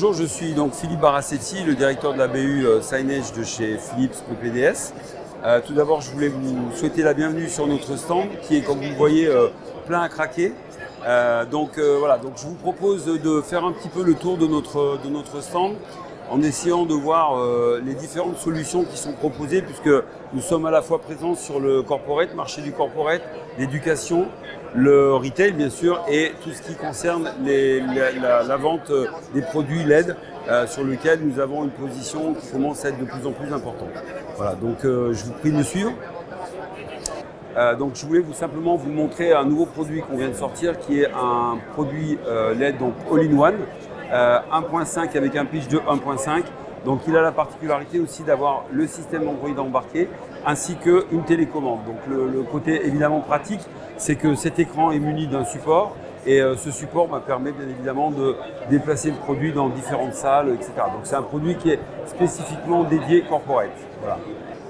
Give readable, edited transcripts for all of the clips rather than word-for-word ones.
Bonjour, je suis donc Philippe Barassetti, le directeur de la BU Signage de chez Philips PPDS. Tout d'abord, je voulais vous souhaiter la bienvenue sur notre stand qui est, comme vous le voyez, plein à craquer. Voilà, donc je vous propose de faire un petit peu le tour de notre stand en essayant de voir les différentes solutions qui sont proposées, puisque nous sommes à la fois présents sur le corporate, marché du corporate, l'éducation, le retail bien sûr, et tout ce qui concerne la vente des produits LED sur lequel nous avons une position qui commence à être de plus en plus importante. Voilà, donc je vous prie de me suivre. Donc je voulais simplement vous montrer un nouveau produit qu'on vient de sortir, qui est un produit LED donc all-in-one, 1.5 avec un pitch de 1.5. Donc il a la particularité aussi d'avoir le système Android embarqué ainsi qu'une télécommande. Donc le côté évidemment pratique, c'est que cet écran est muni d'un support et ce support permet bien évidemment de déplacer le produit dans différentes salles, etc. Donc c'est un produit qui est spécifiquement dédié corporate.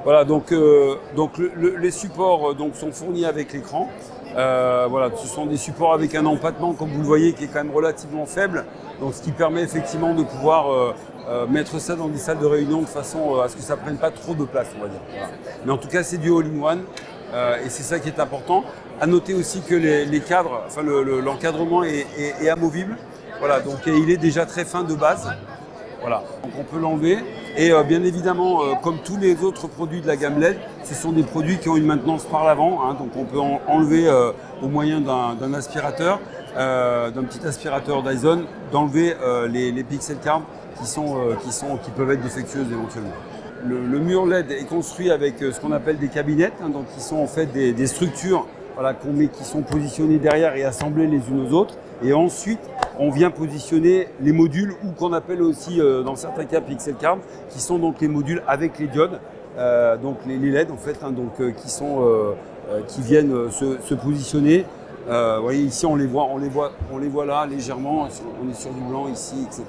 Voilà, donc les supports sont fournis avec l'écran. Voilà, ce sont des supports avec un empattement, comme vous le voyez, qui est quand même relativement faible. Donc ce qui permet effectivement de pouvoir mettre ça dans des salles de réunion de façon à ce que ça ne prenne pas trop de place, on va dire. Voilà. Mais en tout cas, c'est du all-in-one et c'est ça qui est important. À noter aussi que les cadres, enfin l'encadrement est amovible. Voilà, donc il est déjà très fin de base. Voilà, donc on peut l'enlever. Et bien évidemment, comme tous les autres produits de la gamme LED, ce sont des produits qui ont une maintenance par l'avant. Hein, donc on peut enlever au moyen d'un aspirateur, d'un petit aspirateur Dyson, d'enlever les pixel cards qui peuvent être défectueuses éventuellement. Le mur LED est construit avec ce qu'on appelle des cabinettes, hein, donc qui sont en fait des structures voilà, qui sont positionnées derrière et assemblées les unes aux autres. Et ensuite, on vient positionner les modules, ou qu'on appelle aussi dans certains cas pixel card, qui sont donc les modules avec les diodes, donc les LED en fait, hein, donc qui viennent se positionner. Vous voyez ici, on les voit là légèrement. On est sur du blanc ici, etc.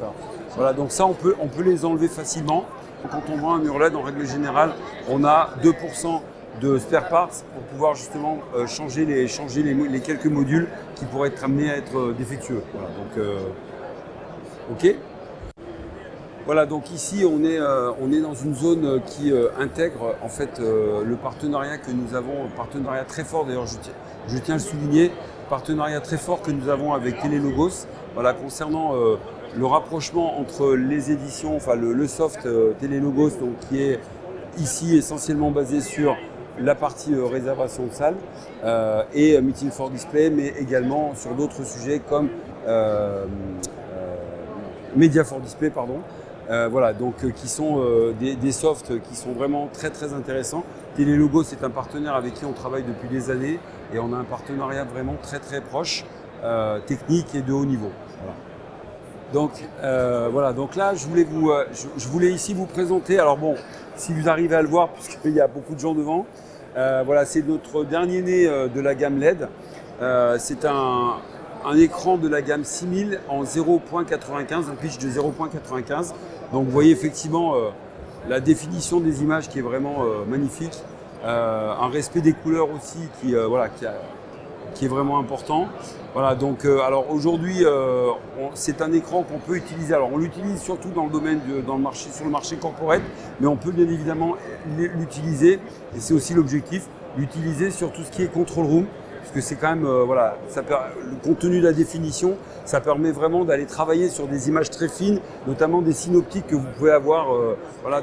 Voilà, donc ça on peut les enlever facilement. Quand on vend un mur LED, en règle générale, on a 2% de spare parts pour pouvoir justement changer les quelques modules qui pourraient être amenés à être défectueux. Voilà, donc ok. Voilà, donc ici on est dans une zone qui intègre en fait le partenariat que nous avons, partenariat très fort d'ailleurs, je tiens à le souligner, partenariat très fort que nous avons avec Télélogos, voilà, concernant le rapprochement entre les éditions, enfin le soft Télélogos, donc qui est ici essentiellement basé sur la partie réservation de salle et Meeting for Display, mais également sur d'autres sujets comme Media for Display, pardon. Voilà, donc qui sont des softs qui sont vraiment très très intéressants. Télélogos, c'est un partenaire avec qui on travaille depuis des années et on a un partenariat vraiment très très proche, technique et de haut niveau. Voilà. Donc voilà, donc là je voulais ici vous présenter, alors bon, si vous arrivez à le voir puisqu'il y a beaucoup de gens devant, voilà, c'est notre dernier né de la gamme LED. C'est un écran de la gamme 6000 en 0.95, un pitch de 0.95. Donc vous voyez effectivement la définition des images qui est vraiment magnifique, un respect des couleurs aussi qui est vraiment important. Voilà, donc alors aujourd'hui c'est un écran qu'on peut utiliser. Alors on l'utilise surtout dans le domaine sur le marché corporate, mais on peut bien évidemment l'utiliser, et c'est aussi l'objectif, l'utiliser sur tout ce qui est control room. Parce que c'est quand même, voilà, le contenu de la définition, ça permet vraiment d'aller travailler sur des images très fines, notamment des synoptiques que vous pouvez avoir voilà,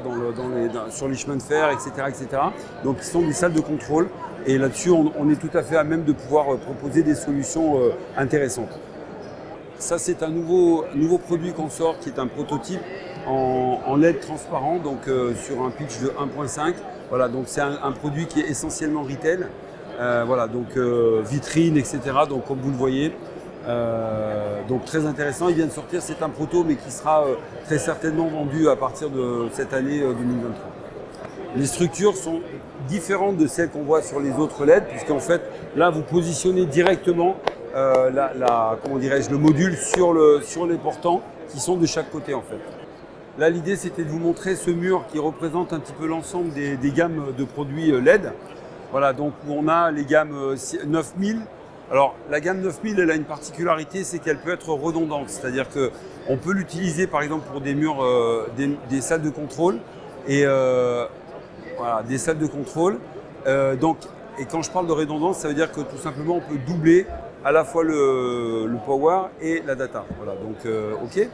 sur les chemins de fer, etc., etc. Donc, qui sont des salles de contrôle. Et là-dessus, on est tout à fait à même de pouvoir proposer des solutions intéressantes. Ça, c'est un nouveau produit qu'on sort, qui est un prototype en LED transparent, donc sur un pitch de 1.5. Voilà, donc c'est un produit qui est essentiellement retail. Voilà, donc vitrine, etc. Donc comme vous le voyez, donc très intéressant. Il vient de sortir, c'est un proto, mais qui sera très certainement vendu à partir de cette année 2023. Les structures sont différentes de celles qu'on voit sur les autres LED, puisqu'en fait, là, vous positionnez directement comment dirais-je, le module sur les portants qui sont de chaque côté, en fait. Là, l'idée, c'était de vous montrer ce mur qui représente un petit peu l'ensemble des gammes de produits LED. Voilà, donc on a les gammes 9000, Alors, la gamme 9000, elle a une particularité, c'est qu'elle peut être redondante. C'est-à-dire qu'on peut l'utiliser, par exemple, pour des murs, des salles de contrôle. Et voilà, des salles de contrôle. Et quand je parle de redondance, ça veut dire que tout simplement, on peut doubler à la fois le power et la data. Voilà, donc, OK.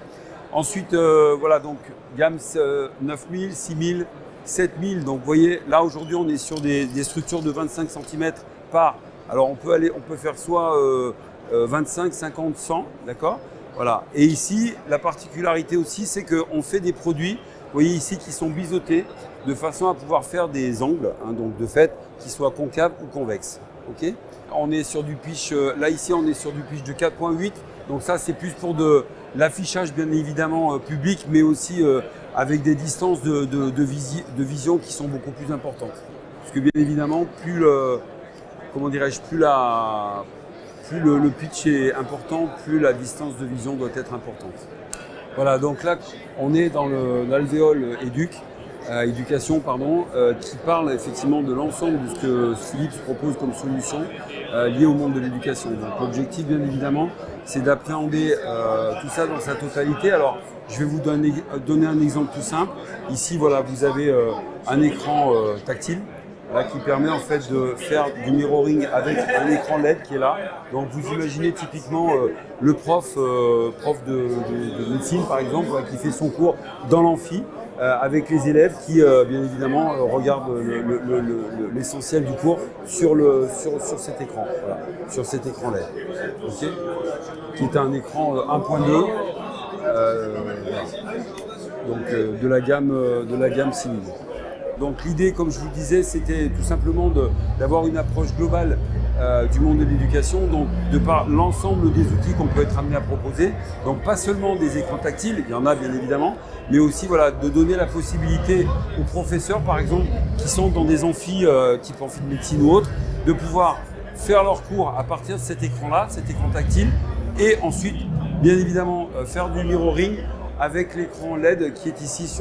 Ensuite, voilà, donc, gamme 9000, 6000, 7000. Donc, vous voyez, là, aujourd'hui, on est sur des structures de 25 cm par. Alors on peut faire soit 25, 50, 100, d'accord? Voilà. Et ici, la particularité aussi, c'est qu'on fait des produits, vous voyez ici, qui sont biseautés de façon à pouvoir faire des angles, hein, donc de fait, qui soient concaves ou convexes. Ok? On est sur du pitch, là ici, on est sur du pitch de 4.8, donc ça c'est plus pour de l'affichage bien évidemment public, mais aussi avec des distances de vision qui sont beaucoup plus importantes. Parce que bien évidemment, comment dirais-je, plus le pitch est important, plus la distance de vision doit être importante. Voilà, donc là, on est dans l'alvéole éducation, qui parle effectivement de l'ensemble de ce que Philips propose comme solution liée au monde de l'éducation. Donc l'objectif, bien évidemment, c'est d'appréhender tout ça dans sa totalité. Alors, je vais vous donner un exemple tout simple. Ici, voilà, vous avez un écran tactile. Là, qui permet en fait de faire du mirroring avec un écran LED qui est là. Donc vous imaginez typiquement le prof de médecine par exemple, qui fait son cours dans l'amphi avec les élèves qui bien évidemment regardent l'essentiel du cours sur cet écran, voilà, sur cet écran LED, okay, qui est un écran 1.2 donc de la gamme 6000. Donc l'idée, comme je vous le disais, c'était tout simplement d'avoir une approche globale du monde de l'éducation, donc de par l'ensemble des outils qu'on peut être amené à proposer. Donc pas seulement des écrans tactiles, il y en a bien évidemment, mais aussi voilà, de donner la possibilité aux professeurs, par exemple, qui sont dans des amphis, type amphi de médecine ou autre, de pouvoir faire leurs cours à partir de cet écran-là, cet écran tactile, et ensuite, bien évidemment, faire du mirroring avec l'écran LED qui est ici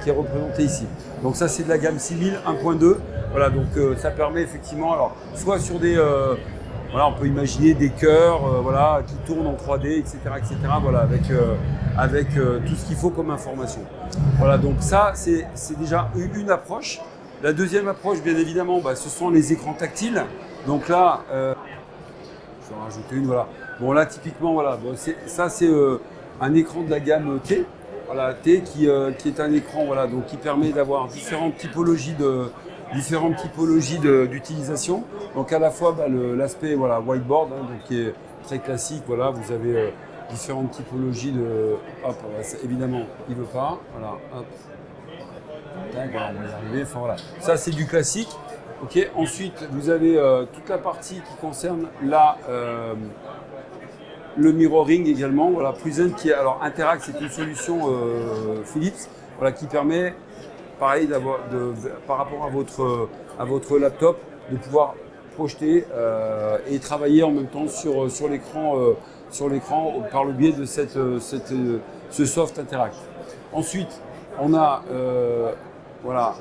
qui est représenté ici. Donc ça c'est de la gamme 6000 1.2. Voilà, donc ça permet effectivement, alors soit sur des voilà, on peut imaginer des cœurs voilà, qui tournent en 3D, etc. Voilà, avec tout ce qu'il faut comme information. Voilà, donc ça c'est déjà une approche. La deuxième approche, bien évidemment, ce sont les écrans tactiles. Donc là, je vais en rajouter une, voilà. Bon là typiquement, voilà, bon, ça c'est un écran de la gamme T, voilà, T qui est un écran voilà, donc, qui permet d'avoir différentes typologies d'utilisation. Donc à la fois l'aspect voilà, whiteboard, hein, donc, qui est très classique, voilà, vous avez différentes typologies de. Hop, évidemment, il ne veut pas. Voilà, hop. Tac, voilà, on va y arriver. Enfin, voilà. Ça c'est du classique. Okay. Ensuite, vous avez toute la partie qui concerne le mirroring également, voilà, Pluzen qui est, alors Interact c'est une solution Philips, voilà, qui permet, pareil, par rapport à votre laptop, de pouvoir projeter et travailler en même temps sur l'écran par le biais de ce soft Interact. Ensuite, on a voilà.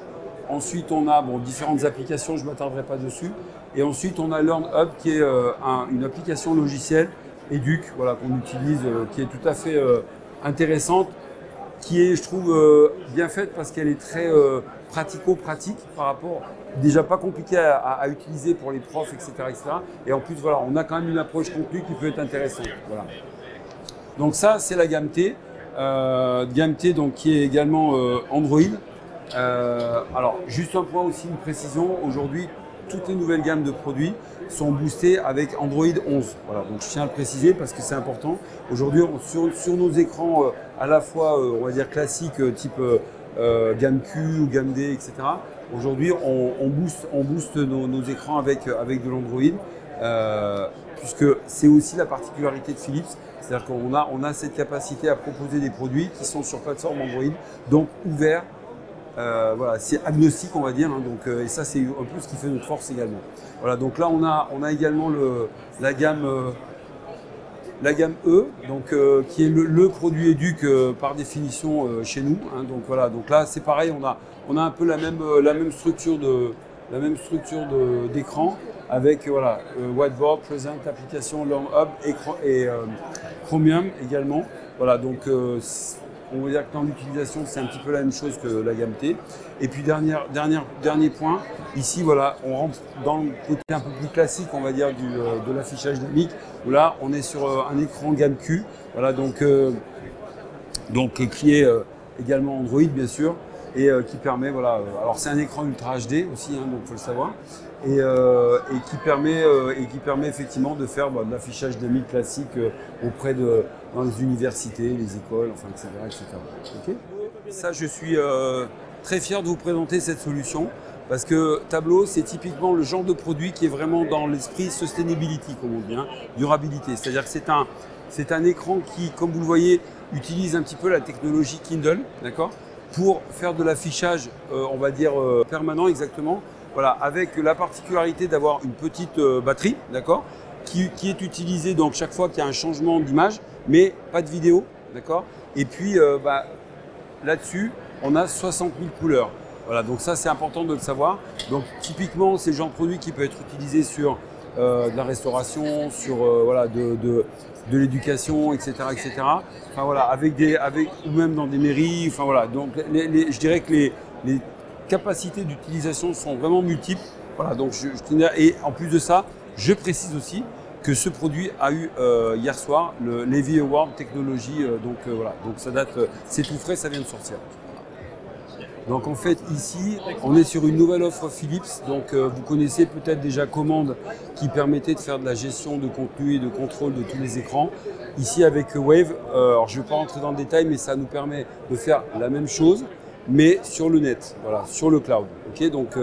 Ensuite, on a différentes applications, je ne m'attarderai pas dessus. Et ensuite, on a LearnHub qui est une application logicielle éduc, voilà, qu'on utilise, qui est tout à fait intéressante, qui est, je trouve, bien faite parce qu'elle est très pratico-pratique par rapport, déjà pas compliqué à utiliser pour les profs, etc., etc. Et en plus, voilà, on a quand même une approche contenu qui peut être intéressante. Voilà. Donc ça, c'est la gamme T. Gamme T, donc, qui est également Android. Alors, juste un point aussi, une précision, aujourd'hui, toutes les nouvelles gammes de produits sont boostées avec Android 11. Voilà, donc je tiens à le préciser parce que c'est important. Aujourd'hui, sur nos écrans à la fois, on va dire classiques, type gamme Q ou gamme D, etc. Aujourd'hui, on booste nos écrans avec de l'Android, puisque c'est aussi la particularité de Philips. C'est-à-dire qu'on a cette capacité à proposer des produits qui sont sur plateforme Android, donc ouverts. Voilà, c'est agnostique, on va dire, hein, donc, et ça c'est un peu ce qui fait notre force également. Voilà, donc là on a également la gamme E, donc, qui est le produit éduc par définition chez nous. Hein, donc voilà, donc là c'est pareil, on a un peu la même structure d'écran, avec voilà, Whiteboard, Present, Application, Learn Hub et Chromium également. Voilà, donc on va dire que dans l'utilisation, c'est un petit peu la même chose que la gamme T. Et puis dernier point, ici voilà, on rentre dans le côté un peu plus classique, on va dire, de l'affichage dynamique, où là on est sur un écran gamme Q, voilà, donc qui est également Android bien sûr, et qui permet, voilà, alors c'est un écran Ultra HD aussi, hein, donc il faut le savoir, et qui permet effectivement de faire de l'affichage dynamique classique auprès dans les universités, les écoles, enfin, etc. etc. Okay. Ça, je suis très fier de vous présenter cette solution parce que Tableau, c'est typiquement le genre de produit qui est vraiment dans l'esprit sustainability, comme on dit, hein, durabilité. C'est-à-dire que c'est un écran qui, comme vous le voyez, utilise un petit peu la technologie Kindle, d'accord, pour faire de l'affichage, on va dire, permanent exactement. Voilà, avec la particularité d'avoir une petite batterie, d'accord, qui est utilisée donc chaque fois qu'il y a un changement d'image, mais pas de vidéo, d'accord. Et puis là-dessus, on a 60 000 couleurs. Voilà, donc ça c'est important de le savoir. Donc typiquement, c'est le genre de produit qui peut être utilisé sur de la restauration, sur voilà, de l'éducation, etc., etc. Enfin voilà, ou même dans des mairies. Enfin voilà, donc je dirais que les capacités d'utilisation sont vraiment multiples. Voilà, donc et en plus de ça, je précise aussi que ce produit a eu hier soir le Levy Award Technology. Voilà, donc ça date, c'est tout frais, ça vient de sortir. Donc en fait ici, on est sur une nouvelle offre Philips. Donc vous connaissez peut-être déjà Command qui permettait de faire de la gestion de contenu et de contrôle de tous les écrans. Ici avec Wave, alors je ne vais pas rentrer dans le détail, mais ça nous permet de faire la même chose, mais sur le net, voilà, sur le cloud. Okay, donc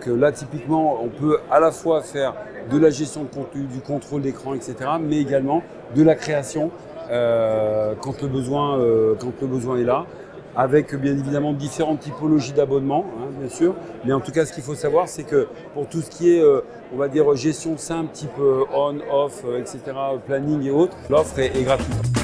là typiquement, on peut à la fois faire de la gestion de contenu, du contrôle d'écran, etc., mais également de la création quand le besoin est là, avec bien évidemment différentes typologies d'abonnements, hein, bien sûr. Mais en tout cas, ce qu'il faut savoir, c'est que pour tout ce qui est, on va dire, gestion simple, type on, off, etc., planning et autres, l'offre est gratuite.